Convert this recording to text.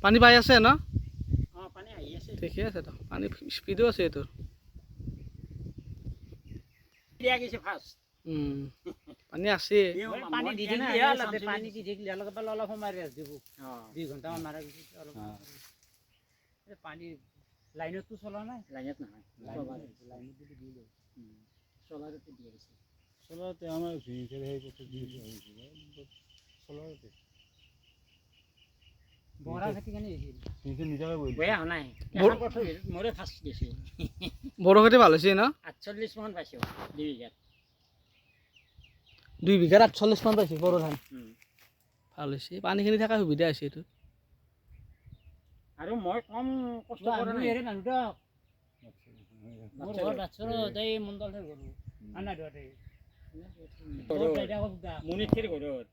পানী পাই আছে ন? পানী আহি আছে। ঠিকে আছে তো, পানী স্পীডো আছে এইটোৰ। দিয়া গৈছে ফাৰ্ষ্ট। পানী আছে। পানী দি থাকিলে পানী দি থাকিলে অলপ অলপ সময় ৰেষ্ট দিব। 2 ঘণ্টামান মাৰাৰ পিছত অলপ পানী লাইনতো চলা নাই। লাইনত নহয়, লাইনত যদি দি দিওঁ চলাৰতে দিয়ে দিছে। চলাৰতে আমাৰ ভিতৰে সেই পথে দিয়ে হয়েছিল চলাৰতে বৰা খেতি কেনে হৈছিল? নিজে নিজাকে বই বেয়া হোৱা নাই। মোৰে ফাৰ্ষ্ট দিছে। বড়ো খেতি ভাল হৈছে ন? 48 মান পাইছোঁ 2 বিঘাত। 2 বিঘাত 48 মান পাইছে বড়ো ধান। ভাল হৈছে, পানীখিনি থকা সুবিধা হৈছে এইটো। আৰু মই কম কষ্ট কৰা নাই। এৰে মানুহ দক মোৰ ঘৰ বাছৰ দেই মণ্ডল হে গৰু আনা দতে মুনিত ঘৰত